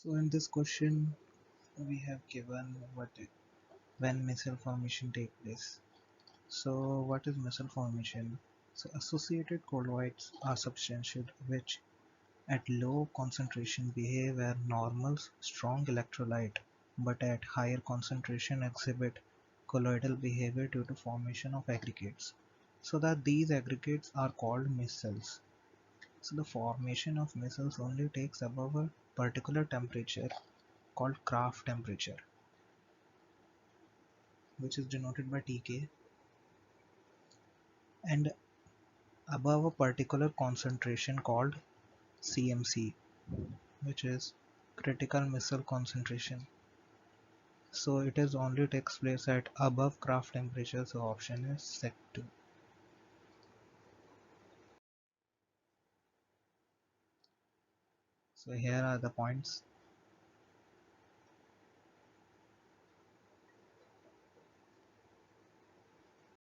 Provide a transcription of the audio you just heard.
So in this question we have given when missile formation take place. So what is missile formation? So associated colloids are substances which at low concentration behave as normal strong electrolyte but at higher concentration exhibit colloidal behavior due to formation of aggregates. So that these aggregates are called micelles. So the formation of micelles only takes above a particular temperature called Kraft temperature, which is denoted by Tk, and above a particular concentration called CMC, which is critical missile concentration. So it is only takes place at above Kraft temperature, so option is Sec 2. So here are the points.